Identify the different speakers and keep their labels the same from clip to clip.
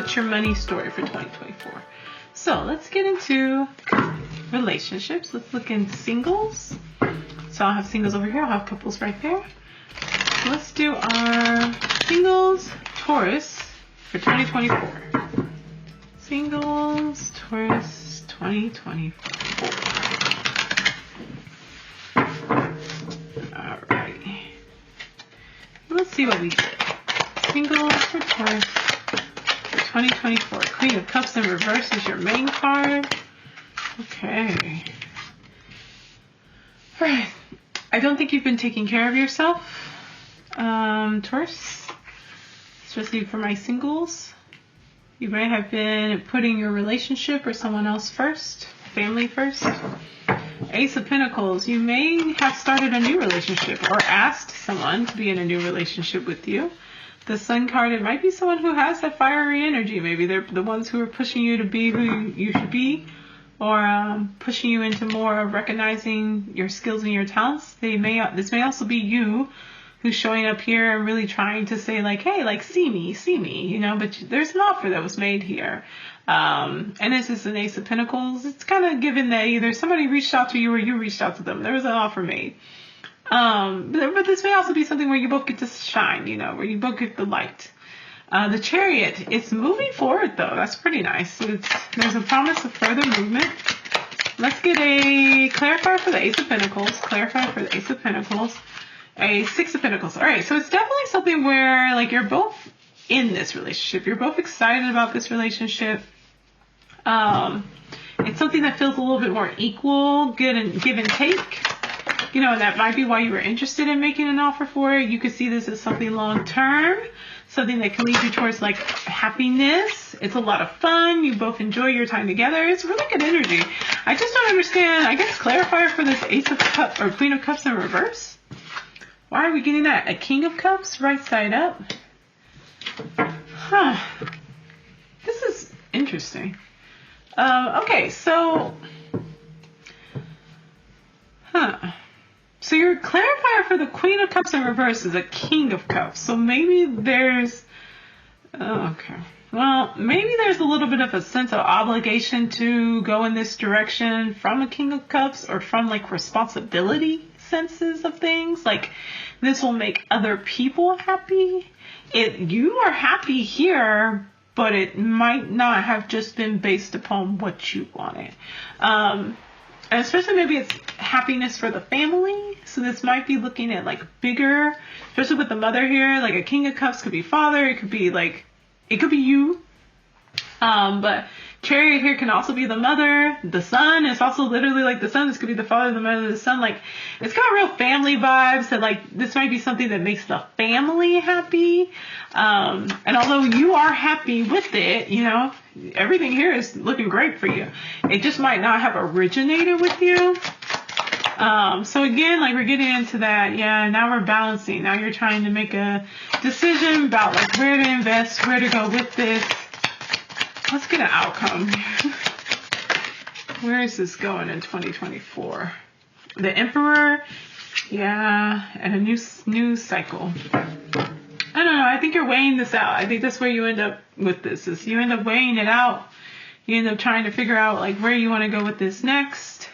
Speaker 1: What's your money story for 2024? So let's get into relationships. Let's look in singles. So I'll have singles over here. I'll have couples right there. So let's do our singles Taurus for 2024. Singles Taurus 2024. All right. Let's see what we get. Singles for Taurus for 2024. Queen of Cups in reverse is your main card. Okay. All right. I don't think you've been taking care of yourself, Taurus, especially for my singles. You might have been putting your relationship or someone else first, family first. Ace of Pentacles, you may have started a new relationship or asked someone to be in a new relationship with you. The Sun card, it might be someone who has that fiery energy. Maybe they're the ones who are pushing you to be who you should be, or pushing you into more of recognizing your skills and your talents. This may also be you who's showing up here and really trying to say like, hey, like, see me, you know, but there's an offer that was made here. And this is an Ace of Pentacles. It's kind of given that either somebody reached out to you or you reached out to them. There was an offer made. But this may also be something where you both get to shine, you know, where you both get the light. The Chariot, it's moving forward though. That's pretty nice. There's a promise of further movement. Let's get a clarifier for the Ace of Pentacles. Clarifier for the Ace of Pentacles. A Six of Pentacles. All right, so it's definitely something where like you're both in this relationship. You're both excited about this relationship. It's something that feels a little bit more equal, give and take. You know, and that might be why you were interested in making an offer for it. You could see this as something long term, something that can lead you towards like happiness. It's a lot of fun. You both enjoy your time together. It's really good energy. I just don't understand. I guess clarifier for this Ace of Cups or Queen of Cups in reverse. Why are we getting that? A King of Cups right side up. Huh. This is interesting. Okay, so. So your clarifier for the Queen of Cups in reverse is a King of Cups. So maybe there's, okay. Well, maybe there's a little bit of a sense of obligation to go in this direction from a King of Cups, or from like responsibility senses of things. Like this will make other people happy. You are happy here, but it might not have just been based upon what you wanted. And especially maybe it's happiness for the family. So this might be looking at like bigger, especially with the mother here. Like a King of Cups could be father. It could be like, it could be you. But Chariot here can also be the mother. The Sun is also literally like the Sun. This could be the father, the mother, the Sun. Like it's got real family vibes. That like this might be something that makes the family happy. And although you are happy with it, you know, everything here is looking great for you. It just might not have originated with you. So again, like we're getting into that. Yeah, now we're balancing. Now you're trying to make a decision about like where to invest, where to go with this. Let's get an outcome. Where is this going in 2024? The Emperor. Yeah, and a new cycle. I don't know. I think you're weighing this out. I think that's where you end up with this. Is you end up weighing it out. You end up trying to figure out like where you want to go with this next.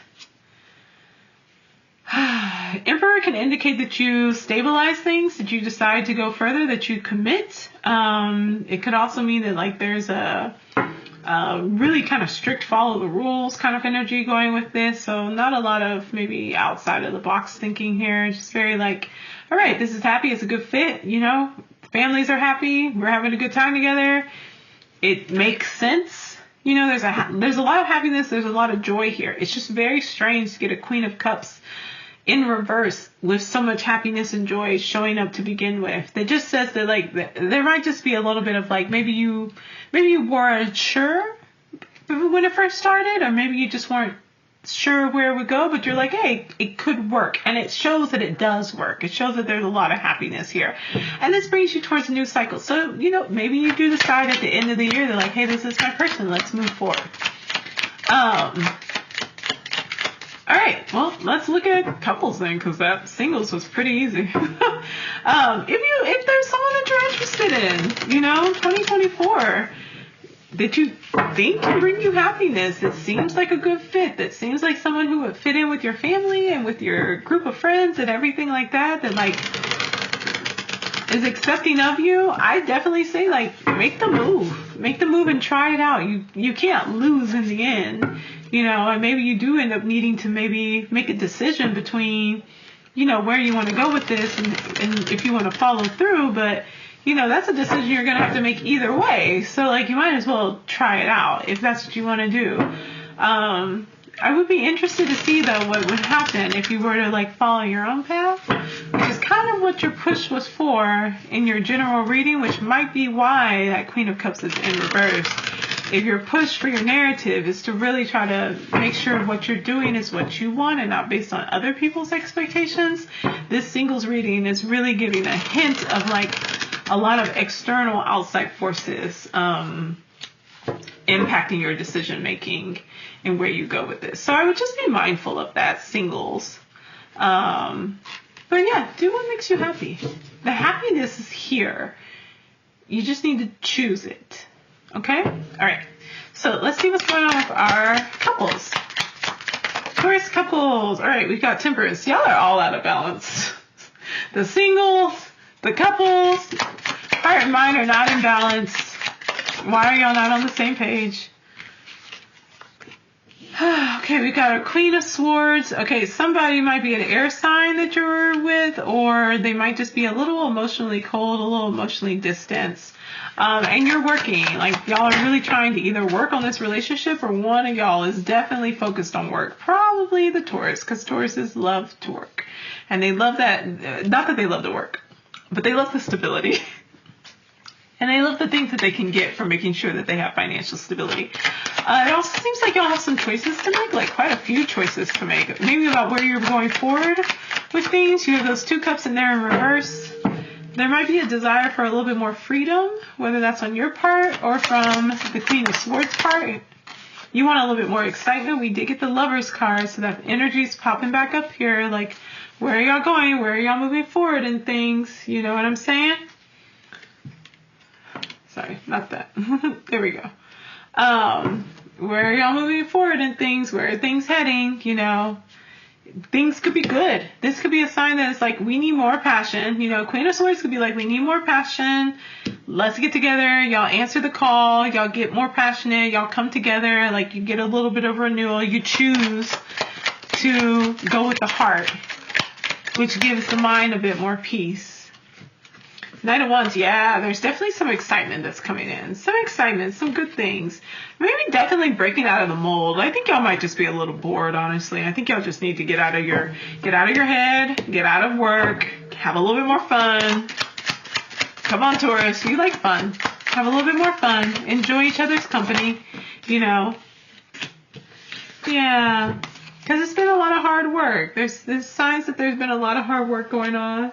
Speaker 1: Emperor can indicate that you stabilize things, that you decide to go further, that you commit. It could also mean that like there's a really kind of strict follow the rules kind of energy going with this. So not a lot of maybe outside of the box thinking here. Just very like, all right, this is happy. It's a good fit. You know, families are happy. We're having a good time together. It makes sense. You know, there's a lot of happiness. There's a lot of joy here. It's just very strange to get a Queen of Cups in reverse with so much happiness and joy showing up to begin with. That just says that like there might just be a little bit of like maybe you weren't sure when it first started, or maybe you just weren't sure where it would go, but you're like, hey, it could work. And it shows that it does work. It shows that there's a lot of happiness here. And this brings you towards a new cycle. So, you know, maybe you do decide at the end of the year, they're like, hey, this is my person. Let's move forward. All right, well, let's look at couples then, because that singles was pretty easy. If there's someone that you're interested in, you know, 2024, that you think can bring you happiness, that seems like a good fit, that seems like someone who would fit in with your family and with your group of friends and everything like that, that like is accepting of you, I definitely say like make the move and try it out. You can't lose in the end, and maybe you do end up needing to maybe make a decision between where you want to go with this and if you want to follow through, but that's a decision you're going to have to make either way. So like you might as well try it out if that's what you want to do. I would be interested to see though what would happen if you were to like follow your own path, which is kind of what your push was for in your general reading, which might be why that Queen of Cups is in reverse. If your push for your narrative is to really try to make sure what you're doing is what you want and not based on other people's expectations, this singles reading is really giving a hint of like a lot of external outside forces impacting your decision making and where you go with this. So I would just be mindful of that, singles. But yeah, do what makes you happy. The happiness is here. You just need to choose it. Okay? All right. So let's see what's going on with our couples. Taurus couples. All right, we've got Temperance. Y'all are all out of balance. The singles, the couples, heart and mind are not in balance. Why are y'all not on the same page? Okay, we've got a Queen of Swords. Okay, somebody might be an air sign that you're with, or they might just be a little emotionally cold, a little emotionally distant. And you're working. Like, y'all are really trying to either work on this relationship, or one of y'all is definitely focused on work. Probably the Taurus, because Tauruses love to work. And they love that, not that they love to work, but they love the stability. And they love the things that they can get from making sure that they have financial stability. It also seems like y'all have some choices to make, like quite a few choices to make. Maybe about where you're going forward with things. You have those 2 cups in there in reverse. There might be a desire for a little bit more freedom, whether that's on your part or from the Queen of Swords part. You want a little bit more excitement. We did get the Lovers card, so that energy's popping back up here. Like, where are y'all going? Where are y'all moving forward and things? You know what I'm saying? Sorry, not that. There we go. Where are y'all moving forward and things? Where are things heading? Things could be good. This could be a sign that it's like, we need more passion. Queen of Swords could be like, we need more passion. Let's get together. Y'all answer the call. Y'all get more passionate. Y'all come together. Like, you get a little bit of renewal. You choose to go with the heart, which gives the mind a bit more peace. Knight of Wands, yeah, there's definitely some excitement that's coming in. Some excitement, some good things. Maybe definitely breaking out of the mold. I think y'all might just be a little bored, honestly. I think y'all just need to get out of your head, get out of work, have a little bit more fun. Come on, Taurus, you like fun. Have a little bit more fun. Enjoy each other's company, Yeah. Because it's been a lot of hard work. There's signs that there's been a lot of hard work going on.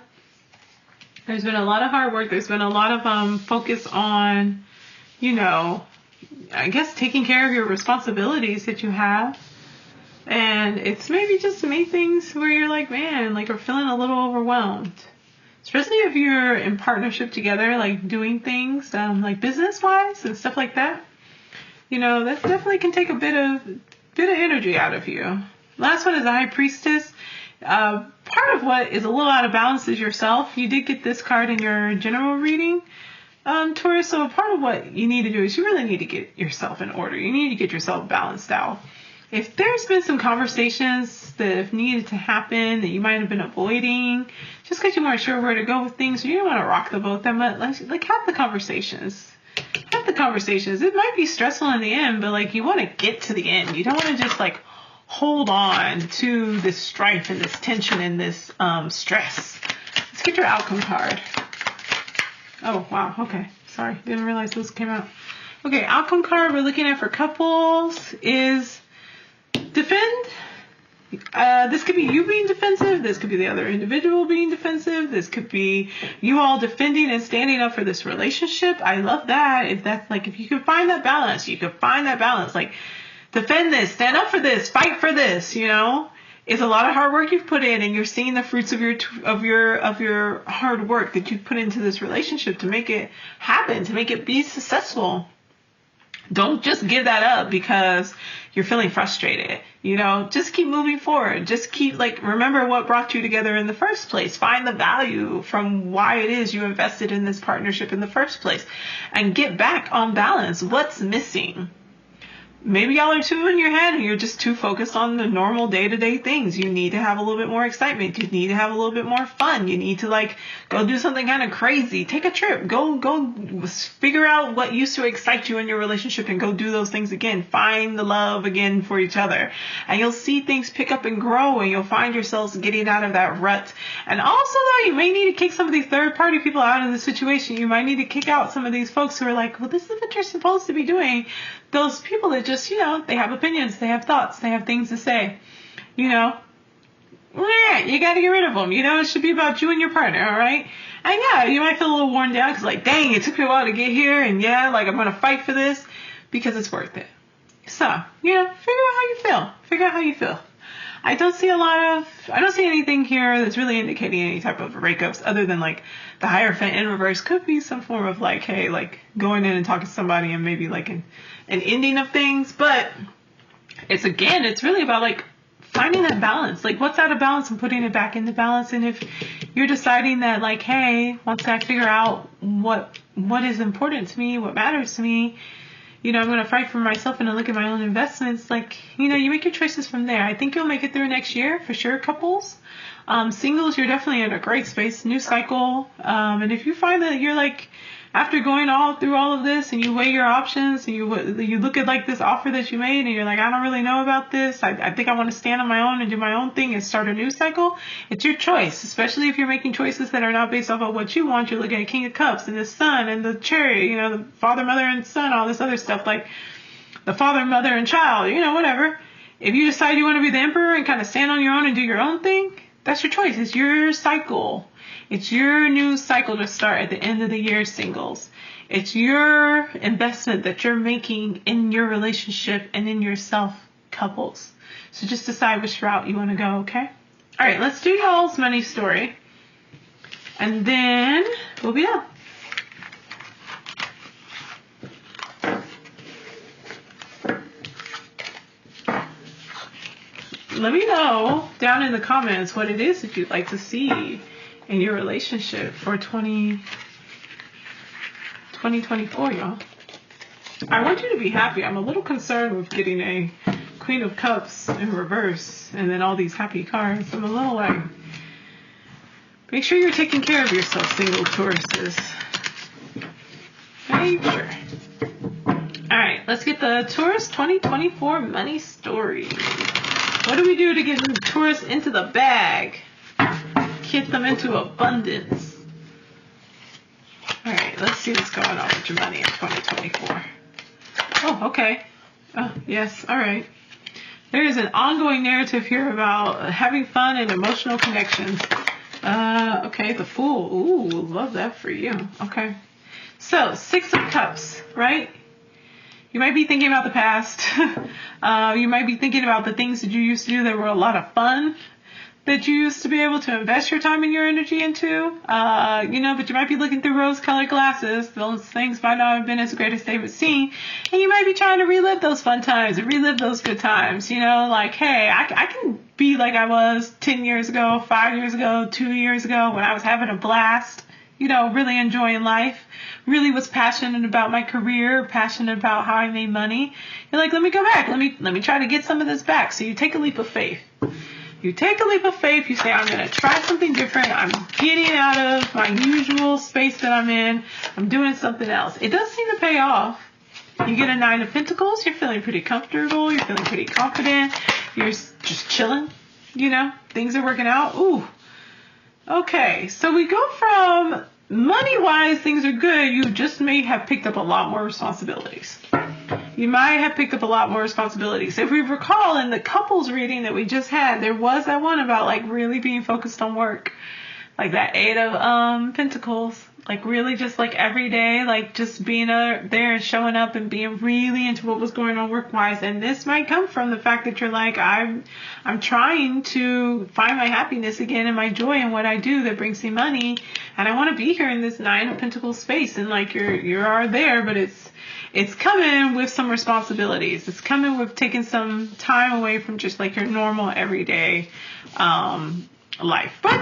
Speaker 1: There's been a lot of hard work. There's been a lot of focus on, I guess taking care of your responsibilities that you have. And it's maybe just made things where you're like, man, like we're feeling a little overwhelmed. Especially if you're in partnership together, like doing things like business-wise and stuff like that. That definitely can take a bit of energy out of you. Last one is the High Priestess. Part of what is a little out of balance is yourself. You did get this card in your general reading, Taurus. So part of what you need to do is you really need to get yourself in order. You need to get yourself balanced out. If there's been some conversations that have needed to happen that you might have been avoiding, just because you weren't sure where to go with things, you didn't want to rock the boat that much, like have the conversations. Have the conversations. It might be stressful in the end, but like you want to get to the end. You don't want to just like hold on to this strife and this tension and this stress. Let's get your outcome card. Oh, wow. Okay. Sorry. Didn't realize this came out. Okay. Outcome card we're looking at for couples is defend. This could be you being defensive. This could be the other individual being defensive. This could be you all defending and standing up for this relationship. I love that. If you can find that balance, like, defend this, stand up for this, fight for this, It's a lot of hard work you've put in, and you're seeing the fruits of your hard work that you've put into this relationship to make it happen, to make it be successful. Don't just give that up because you're feeling frustrated. Just keep moving forward. Just keep, remember what brought you together in the first place. Find the value from why it is you invested in this partnership in the first place and get back on balance. What's missing? Maybe y'all are too in your head and you're just too focused on the normal day-to-day things. You need to have a little bit more excitement. You need to have a little bit more fun. You need to go do something kind of crazy. Take a trip. Go figure out what used to excite you in your relationship and go do those things again. Find the love again for each other. And you'll see things pick up and grow, and you'll find yourselves getting out of that rut. And also, though, you may need to kick some of these third-party people out of the situation. You might need to kick out some of these folks who are like, well, this is what you're supposed to be doing. Those people that just, they have opinions, they have thoughts, they have things to say, you got to get rid of them. It should be about you and your partner, all right? And yeah, you might feel a little worn down because dang, it took me a while to get here, and I'm going to fight for this because it's worth it. So, figure out how you feel. I don't see anything here that's really indicating any type of breakups other than the Hierophant in reverse could be some form of going in and talking to somebody and maybe an ending of things. But it's really about finding that balance. What's out of balance and putting it back into balance. And if you're deciding that hey, once I figure out what is important to me, what matters to me, I'm going to fight for myself and look at my own investments. You make your choices from there. I think you'll make it through next year for sure, couples. Singles, you're definitely in a great space, new cycle. And if you find that you're after going through all of this and you weigh your options and you look at this offer that you made and you're I don't really know about this. I think I want to stand on my own and do my own thing and start a new cycle. It's your choice, especially if you're making choices that are not based off of what you want. You're looking at King of Cups and the Sun and the Chariot, the Father, Mother, and Son, all this other stuff the Father, Mother, and Child, whatever. If you decide you want to be the Emperor and kind of stand on your own and do your own thing, that's your choice. It's your cycle. It's your new cycle to start at the end of the year, singles. It's your investment that you're making in your relationship and in yourself, couples. So just decide which route you want to go, okay? All right, let's do y'all's money story. And then we'll be done. Let me know down in the comments what it is that you'd like to see in your relationship for 2024, y'all. I want you to be happy. I'm a little concerned with getting a Queen of Cups in reverse and then all these happy cards. I'm a little make sure you're taking care of yourself, single Tauruses. Make sure. All right, let's get the Taurus 2024 money story. What do we do to get the Taurus into the bag? Get them into abundance. All right, let's see what's going on with your money in 2024. Oh, okay. Oh, yes. All right. There is an ongoing narrative here about having fun and emotional connections. Okay, the Fool. Ooh, love that for you. Okay. So, 6 of Cups, right? You might be thinking about the past. You might be thinking about the things that you used to do that were a lot of fun, that you used to be able to invest your time and your energy into, but you might be looking through rose-colored glasses. Those things might not have been as great as they would seem, and you might be trying to relive those fun times and relive those good times, hey, I can be like I was 10 years ago, 5 years ago, 2 years ago when I was having a blast, really enjoying life, really was passionate about my career, passionate about how I made money. You're let me go back, let me try to get some of this back. So you take a leap of faith. You take a leap of faith. You say, I'm going to try something different. I'm getting out of my usual space that I'm in. I'm doing something else. It does seem to pay off. You get a 9 of Pentacles. You're feeling pretty comfortable. You're feeling pretty confident. You're just chilling. Things are working out. Ooh. Okay. So we go from money-wise, things are good. You just may have picked up a lot more responsibilities. You might have picked up a lot more responsibilities. If we recall in the couples reading that we just had, there was that one about really being focused on work. That 8 of Pentacles. Like really just like every day, like just being there and showing up and being really into what was going on work-wise. And this might come from the fact that you're like, I'm trying to find my happiness again and my joy in what I do that brings me money. And I want to be here in this 9 of Pentacles space. And like you are there, but it's coming with some responsibilities. It's coming with taking some time away from just like your normal everyday life. But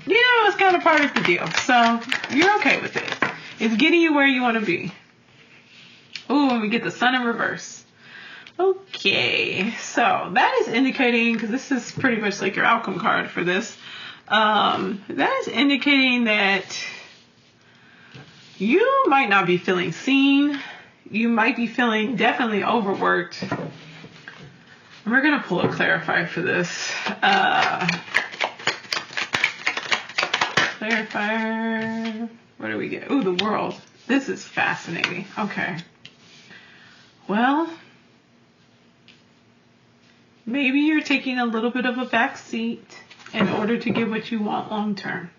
Speaker 1: you know, it's kind of part of the deal. So you're okay with it. It's getting you where you want to be. Ooh, and we get the Sun in reverse. Okay, so that is indicating, because this is pretty much like your outcome card for this. That is indicating that you might not be feeling seen. You might be feeling definitely overworked. And we're going to pull a clarifier for this. Clarifier. What do we get? Ooh, the World. This is fascinating. Okay. Well, maybe you're taking a little bit of a back seat in order to get what you want long term.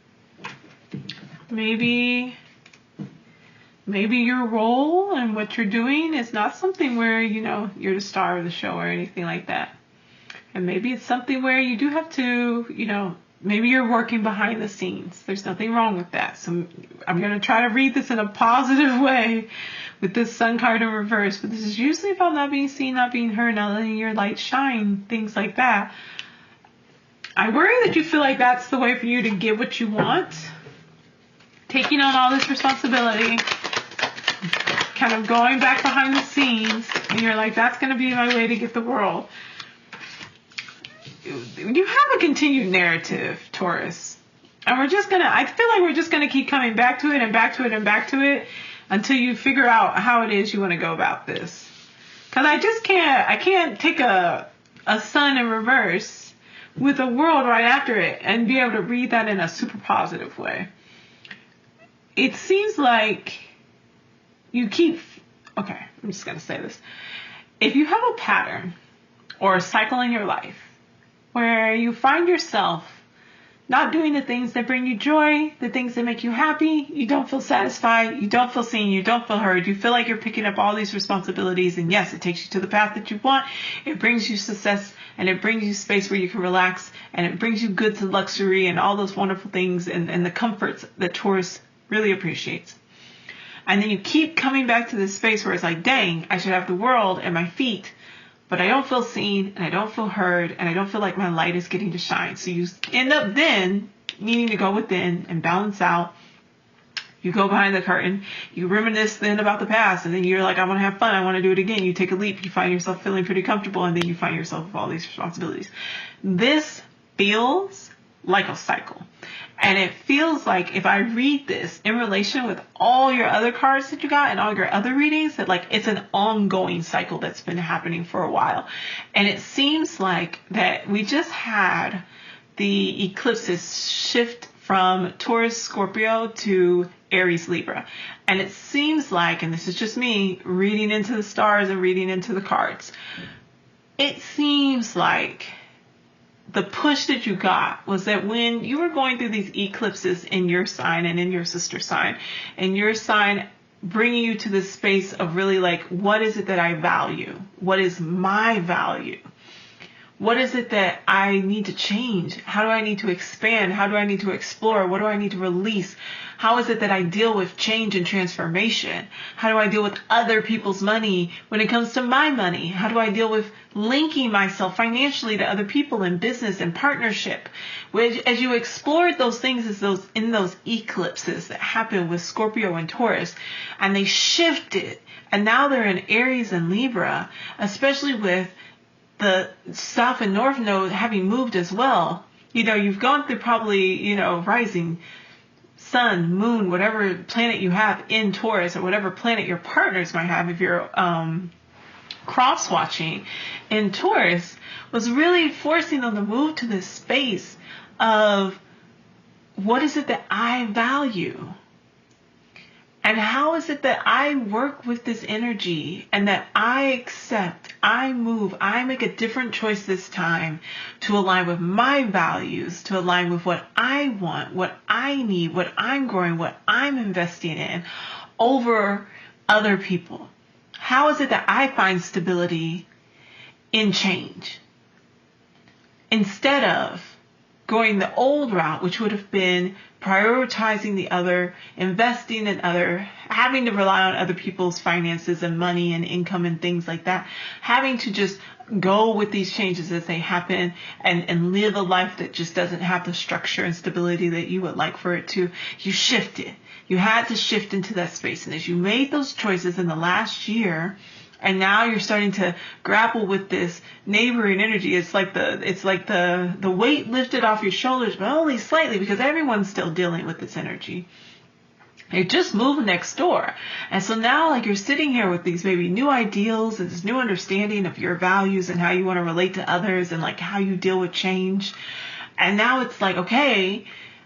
Speaker 1: Maybe your role and what you're doing is not something where, you know, you're the star of the show or anything like that. And maybe it's something where you do have to, you know, maybe you're working behind the scenes. There's nothing wrong with that. So I'm going to try to read this in a positive way with this Sun card in reverse. But this is usually about not being seen, not being heard, not letting your light shine, things like that. I worry that you feel like that's the way for you to get what you want. Taking on all this responsibility, kind of going back behind the scenes, and you're like, that's going to be my way to get the world. You have a continued narrative, Taurus. And I feel like we're just going to keep coming back to it and back to it and back to it until you figure out how it is you want to go about this. Because I can't take a Sun in reverse with a World right after it and be able to read that in a super positive way. It seems like I'm just going to say this. If you have a pattern or a cycle in your life where you find yourself not doing the things that bring you joy, the things that make you happy, you don't feel satisfied, you don't feel seen, you don't feel heard, you feel like you're picking up all these responsibilities, and yes, it takes you to the path that you want, it brings you success, and it brings you space where you can relax, and it brings you goods and luxury and all those wonderful things and the comforts that Taurus really appreciates. And then you keep coming back to this space where it's like, dang, I should have the world at my feet, but I don't feel seen, and I don't feel heard, and I don't feel like my light is getting to shine. So you end up then needing to go within and balance out. You go behind the curtain, you reminisce then about the past, and then you're like, I want to have fun, I want to do it again. You take a leap, you find yourself feeling pretty comfortable, and then you find yourself with all these responsibilities. This feels like a cycle. And it feels like if I read this in relation with all your other cards that you got and all your other readings, that like it's an ongoing cycle that's been happening for a while. And it seems like that we just had the eclipses shift from Taurus, Scorpio to Aries, Libra. And it seems like, and this is just me reading into the stars and reading into the cards, it seems like the push that you got was that when you were going through these eclipses in your sign and in your sister sign, and your sign bringing you to this space of really like, what is it that I value? What is my value? What is it that I need to change? How do I need to expand? How do I need to explore? What do I need to release? How is it that I deal with change and transformation? How do I deal with other people's money when it comes to my money? How do I deal with linking myself financially to other people in business and partnership? As you explored those things in those eclipses that happened with Scorpio and Taurus, and they shifted, and now they're in Aries and Libra, especially with the South and North node having moved as well. You know, you've gone through probably, you know, rising sun, moon, whatever planet you have in Taurus, or whatever planet your partners might have if you're cross-watching in Taurus, was really forcing them to move to this space of what is it that I value? And how is it that I work with this energy and that I accept, I move, I make a different choice this time to align with my values, to align with what I want, what I need, what I'm growing, what I'm investing in over other people? How is it that I find stability in change instead of going the old route, which would have been prioritizing the other, investing in other, having to rely on other people's finances and money and income and things like that, having to just go with these changes as they happen and live a life that just doesn't have the structure and stability that you would like for it to. You shifted. You had to shift into that space. And as you made those choices in the last year, and now you're starting to grapple with this neighboring energy. It's like the weight lifted off your shoulders, but only slightly, because everyone's still dealing with this energy. It just moved next door. And so now, like, you're sitting here with these maybe new ideals and this new understanding of your values and how you want to relate to others and like how you deal with change. And now it's like, okay,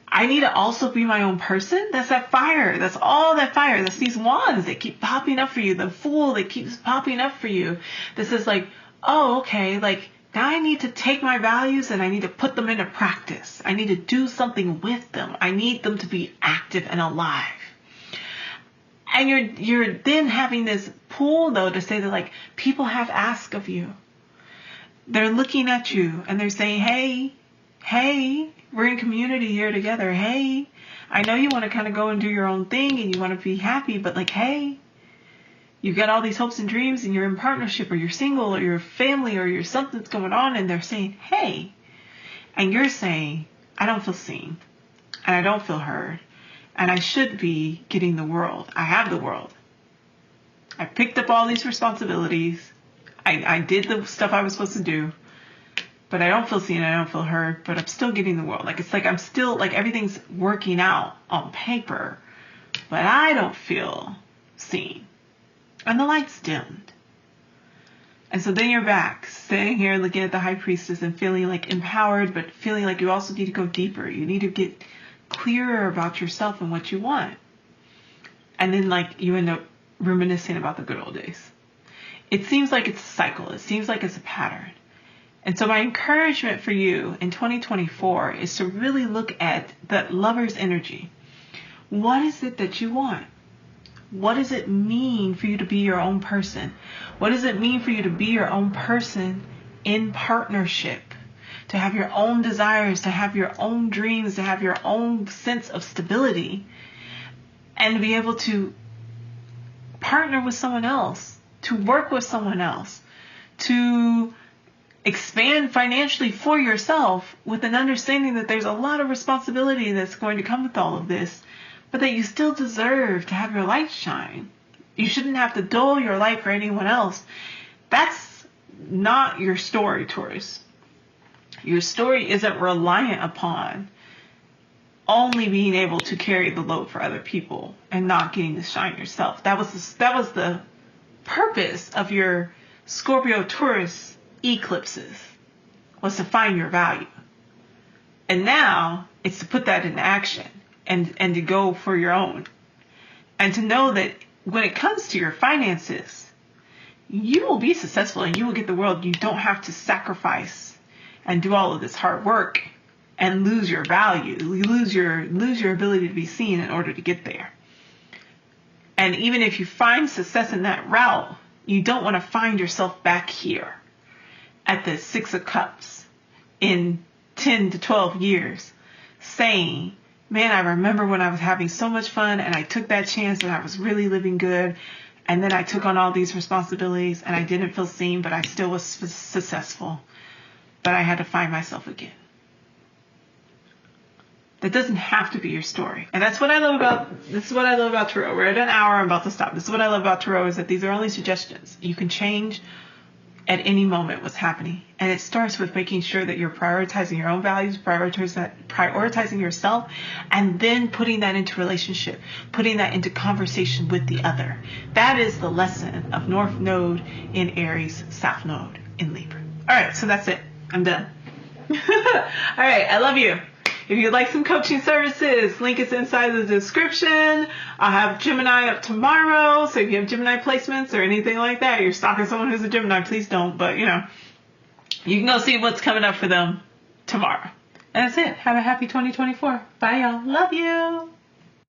Speaker 1: I need to also be my own person. That's that fire. That's all that fire. That's these wands that keep popping up for you. The Fool that keeps popping up for you. This is like, oh, okay, like now I need to take my values and I need to put them into practice. I need to do something with them. I need them to be active and alive. And you're then having this pull, though, to say that, like, people have asked of you. They're looking at you and they're saying, hey, we're in community here together. Hey, I know you want to kind of go and do your own thing and you want to be happy, but like, hey, you've got all these hopes and dreams and you're in partnership or you're single or you're family or you're something's going on, and they're saying, hey, and you're saying, I don't feel seen and I don't feel heard and I should be getting the world. I have the world. I picked up all these responsibilities. I did the stuff I was supposed to do. But I don't feel seen, I don't feel heard, but I'm still getting the world. Like, it's like I'm still, like, everything's working out on paper, but I don't feel seen. And the light's dimmed. And so then you're back, sitting here looking at the High Priestess and feeling, like, empowered, but feeling like you also need to go deeper. You need to get clearer about yourself and what you want. And then, like, you end up reminiscing about the good old days. It seems like it's a cycle. It seems like it's a pattern. And so my encouragement for you in 2024 is to really look at that lover's energy. What is it that you want? What does it mean for you to be your own person? What does it mean for you to be your own person in partnership? To have your own desires, to have your own dreams, to have your own sense of stability, and to be able to partner with someone else, to work with someone else, to expand financially for yourself with an understanding that there's a lot of responsibility that's going to come with all of this, but that you still deserve to have your light shine. You shouldn't have to dull your light for anyone else. That's not your story, Taurus. Your story isn't reliant upon only being able to carry the load for other people and not getting to shine yourself. That was the purpose of your Scorpio Taurus eclipses, was to find your value. And now it's to put that into action and to go for your own. And to know that when it comes to your finances, you will be successful and you will get the world. You don't have to sacrifice and do all of this hard work and lose your value. You lose your ability to be seen in order to get there. And even if you find success in that route, you don't want to find yourself back here at the 6 of Cups in 10 to 12 years saying, man, I remember when I was having so much fun and I took that chance and I was really living good. And then I took on all these responsibilities and I didn't feel seen, but I still was successful. But I had to find myself again. That doesn't have to be your story. And that's what I love about Tarot. We're at an hour. I'm about to stop. This is what I love about Tarot, is that these are only suggestions. You can change at any moment what's happening. And it starts with making sure that you're prioritizing your own values, prioritizing yourself, and then putting that into relationship, putting that into conversation with the other. That is the lesson of North Node in Aries, South Node in Libra. All right, so that's it. I'm done. All right, I love you. if you'd like some coaching services, link is inside the description. I'll have Gemini up tomorrow. So if you have Gemini placements or anything like that, you're stalking someone who's a Gemini, please don't. But, you can go see what's coming up for them tomorrow. And that's it. Have a happy 2024. Bye, y'all. Love you.